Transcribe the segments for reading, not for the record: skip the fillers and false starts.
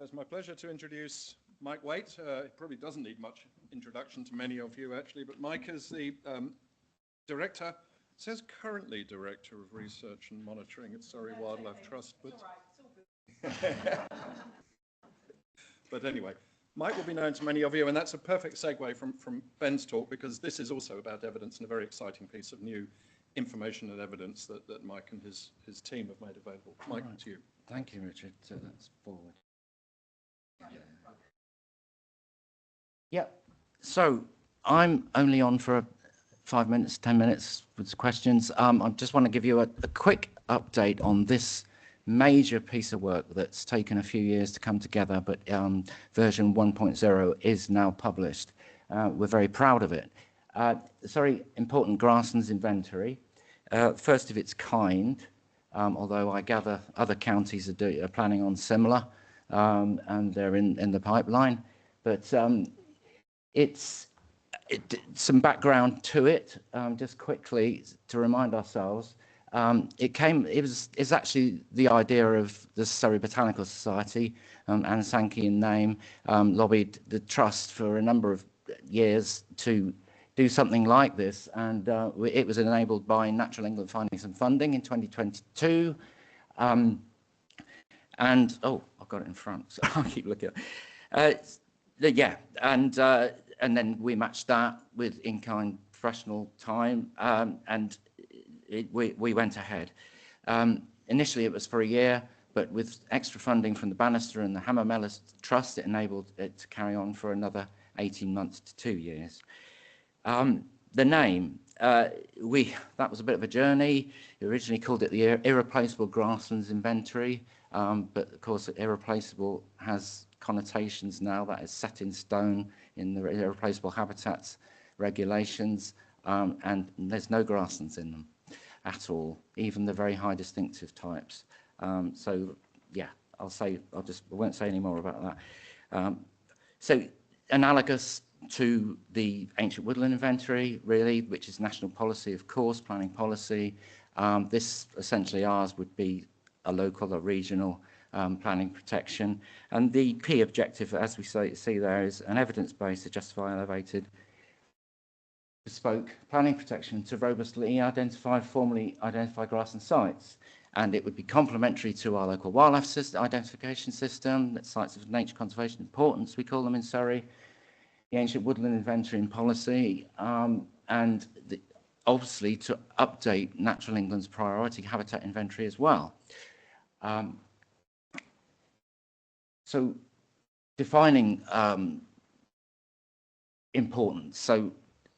It's my pleasure to introduce Mike Waite. He probably doesn't need much introduction to many of you, actually, but Mike is the director, it says currently Director of Research and Monitoring at Surrey Wildlife Trust. But anyway, Mike will be known to many of you, and that's a perfect segue from Ben's talk, because this is also about evidence and a very exciting piece of new information and evidence that Mike and his team have made available. Mike, right. To you. Thank you, Richard. So that's forward. Yeah, so I'm only on for 5 minutes, 10 minutes with questions. I just want to give you a quick update on this major piece of work that's taken a few years to come together, but version 1.0 is now published. We're very proud of it. It's a very important grasslands inventory, first of its kind, although I gather other counties are planning on similar, and they're in the pipeline. But some background to it, just quickly to remind ourselves. It's actually the idea of the Surrey Botanical Society, Anne Sankey in name, lobbied the trust for a number of years to do something like this, and it was enabled by Natural England finding some funding in 2022. And oh, I've got it in front, so I'll keep looking. Yeah, and then we matched that with in-kind professional time, and we went ahead. Initially, it was for a year, but with extra funding from the Bannister and the Hammer-Mellis Trust, it enabled it to carry on for another 18 months to 2 years. The name, that was a bit of a journey. We originally called it the Irreplaceable Grasslands Inventory, but of course, irreplaceable has connotations now that is set in stone in the irreplaceable habitats regulations, and there's no grasslands in them at all, even the very high distinctive types. So yeah, I won't say any more about that. So analogous to the Ancient Woodland Inventory, really, which is national policy, of course, planning policy. This, essentially, ours would be a local or regional planning protection. And the key objective, as we see there, is an evidence-based to justify elevated bespoke planning protection to robustly identify, formally identify grassland sites. And it would be complementary to our local wildlife identification system, that sites of nature conservation importance, we call them in Surrey, the Ancient Woodland Inventory and policy, and obviously to update Natural England's priority habitat inventory as well. So defining importance. So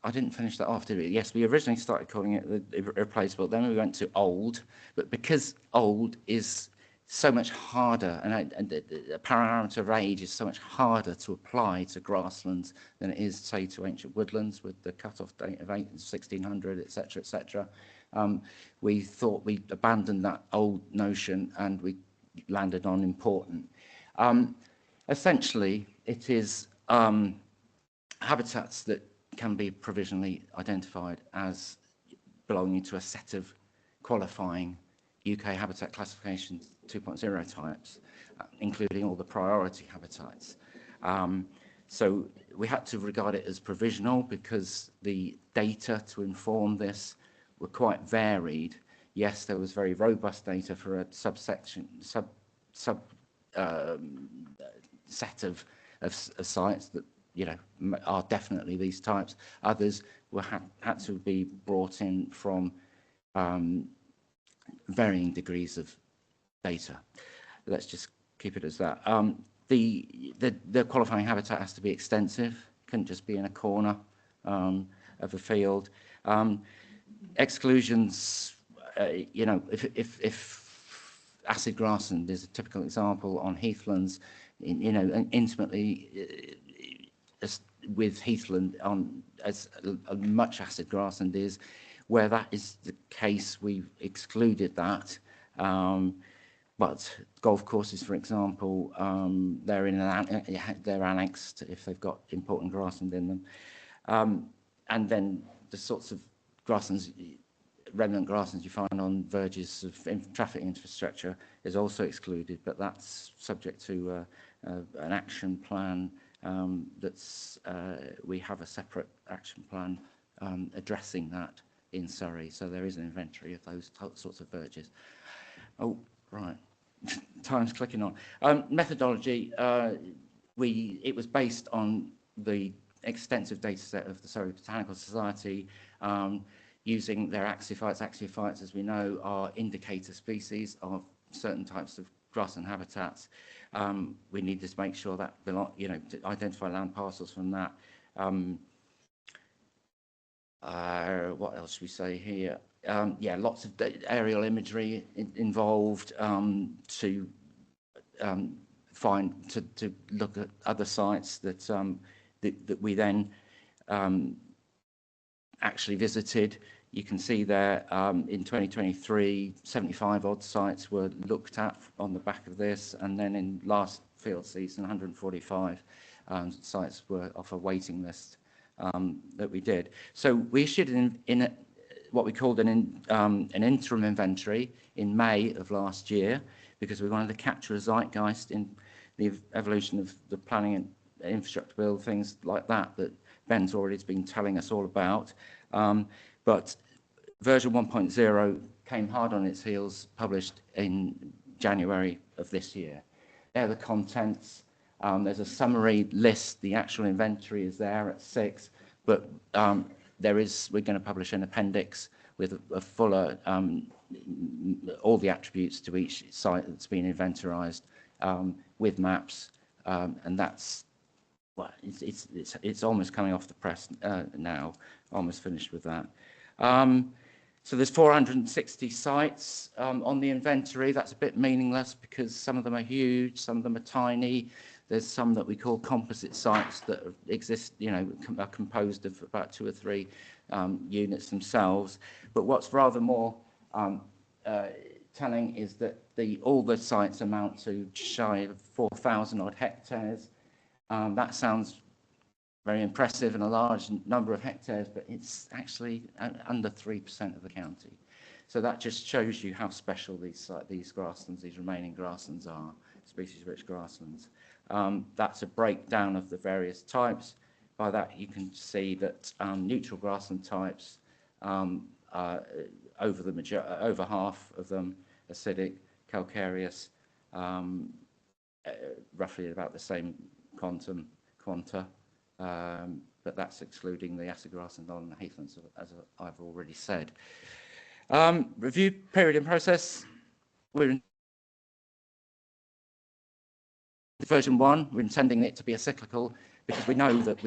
I didn't finish that off, did we? Yes, we originally started calling it the irreplaceable, then we went to old, but because old is so much harder, and the parameter of age is so much harder to apply to grasslands than it is, say, to ancient woodlands with the cut-off date of 1600, etc., etc. We thought we'd abandon that old notion, and we landed on important. Essentially, it is habitats that can be provisionally identified as belonging to a set of qualifying UK habitat classification 2.0 types, including all the priority habitats. So we had to regard it as provisional because the data to inform this were quite varied. Yes, there was very robust data for a set of sites that, you know, are definitely these types. Others had to be brought in from varying degrees of data. Let's just keep it as that. The qualifying habitat has to be extensive, couldn't just be in a corner of a field. Exclusions, you know, if acid grassland is a typical example on heathlands, you know, intimately with heathland on as much acid grassland is, where that is the case, we've excluded that. But golf courses, for example, they're annexed if they've got important grassland in them. And then the sorts of grasslands, remnant grasslands you find on verges of traffic infrastructure is also excluded, but that's subject to an action plan. We have a separate action plan addressing that in Surrey. So there is an inventory of those sorts of verges. Oh, right. Time's clicking on. Methodology, it was based on the extensive data set of the Surrey Botanical Society, using their axophytes. Axophytes, as we know, are indicator species of certain types of grassland habitats. We needed to make sure that, to identify land parcels from that. What else should we say here? Yeah, lots of aerial imagery involved to look at other sites that we then actually visited. You can see there in 2023, 75 odd sites were looked at on the back of this, and then in last field season, 145 sites were off a waiting list that we did. So we issued what we called an interim inventory in May of last year, because we wanted to capture a zeitgeist in the evolution of the planning and infrastructure bill, things like that Ben's already been telling us all about. But version 1.0 came hard on its heels, published in January of this year. There are the contents. There's a summary list. The actual inventory is there at 6, but we're going to publish an appendix with a fuller, all the attributes to each site that's been inventorized, with maps, and that's, well, it's almost coming off the press now, almost finished with that. So there's 460 sites on the inventory. That's a bit meaningless because some of them are huge, some of them are tiny. There's some that we call composite sites that exist, are composed of about 2 or 3 units themselves. But what's rather more telling is that all the sites amount to shy of 4,000 odd hectares. That sounds very impressive and a large number of hectares, but it's actually under 3% of the county. So that just shows you how special these grasslands, these remaining grasslands are, species-rich grasslands. That's a breakdown of the various types. By that you can see that neutral grassland types, over half of them acidic, calcareous, roughly about the same quanta, but that's excluding the acid grassland and heathlands, as I've already said. Review period in process. We're in version 1. We're intending it to be a cyclical because we know that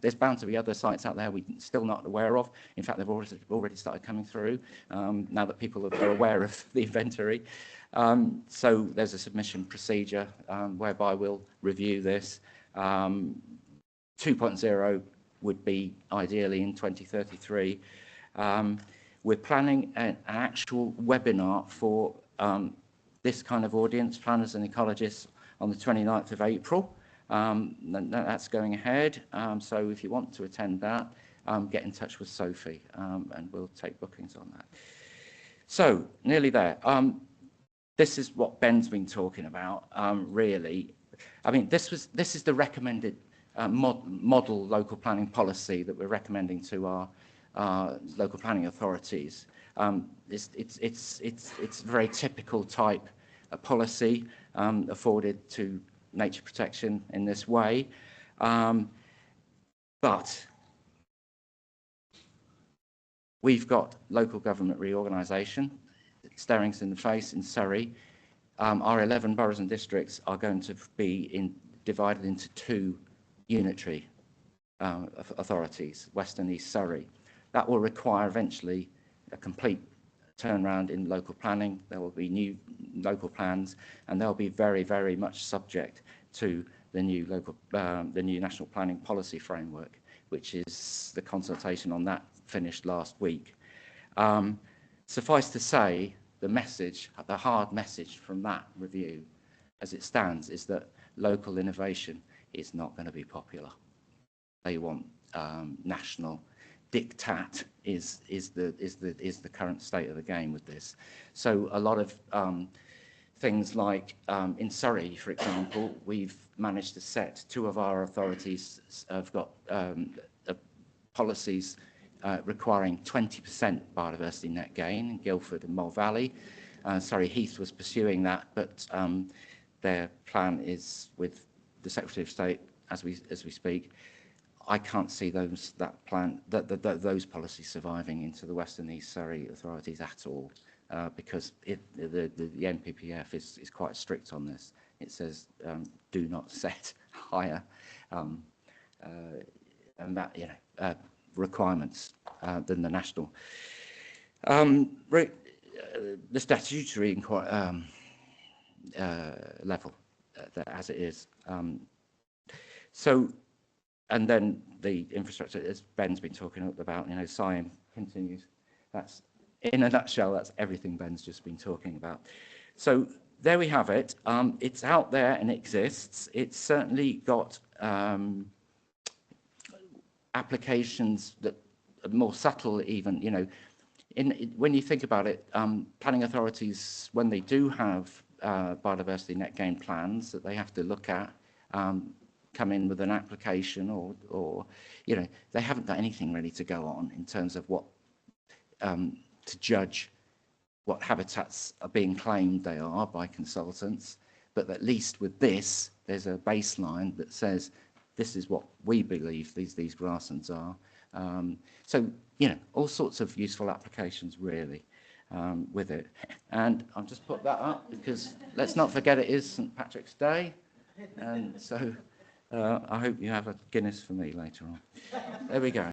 there's bound to be other sites out there we're still not aware of. In fact, they've already started coming through now that people are aware of the inventory. So there's a submission procedure whereby we'll review this. 2.0 would be ideally in 2033. We're planning an actual webinar for this kind of audience, planners and ecologists, on the 29th of April. That's going ahead. So if you want to attend that, get in touch with Sophie and we'll take bookings on that. So nearly there. This is what Ben's been talking about, really. I mean, this is the recommended model local planning policy that we're recommending to our local planning authorities. It's very typical type of policy afforded to nature protection in this way. But we've got local government reorganisation staring us in the face in Surrey. Our 11 boroughs and districts are going to be divided into 2 unitary authorities, West and East Surrey. That will require eventually a complete turnaround in local planning. There will be new local plans, and they'll be very, very much subject to the new National Planning Policy Framework, which is the consultation on that finished last week. Suffice to say, the hard message from that review, as it stands, is that local innovation is not going to be popular. They want national diktat is the current state of the game with this. So a lot of things like in Surrey, for example, we've managed to set, two of our authorities have got policies requiring 20% biodiversity net gain in Guildford and Mole Valley. Surrey Heath was pursuing that, but their plan is with the Secretary of State as we speak. I can't see those policies surviving into the West and East Surrey authorities at all, because the NPPF is quite strict on this. It says do not set higher and that requirements than the national. The statutory level, as it is. And then the infrastructure, as Ben's been talking about, SIAM continues. That's, in a nutshell, that's everything Ben's just been talking about. So there we have it. It's out there and exists. It's certainly got applications that are more subtle even, when you think about it, planning authorities, when they do have biodiversity net gain plans that they have to look at, come in with an application or they haven't got anything ready to go on in terms of what to judge what habitats are being claimed they are by consultants. But at least with this, there's a baseline that says this is what we believe these grasslands are. So all sorts of useful applications really with it. And I'll just put that up because let's not forget it is St. Patrick's Day, and so I hope you have a Guinness for me later on. There we go.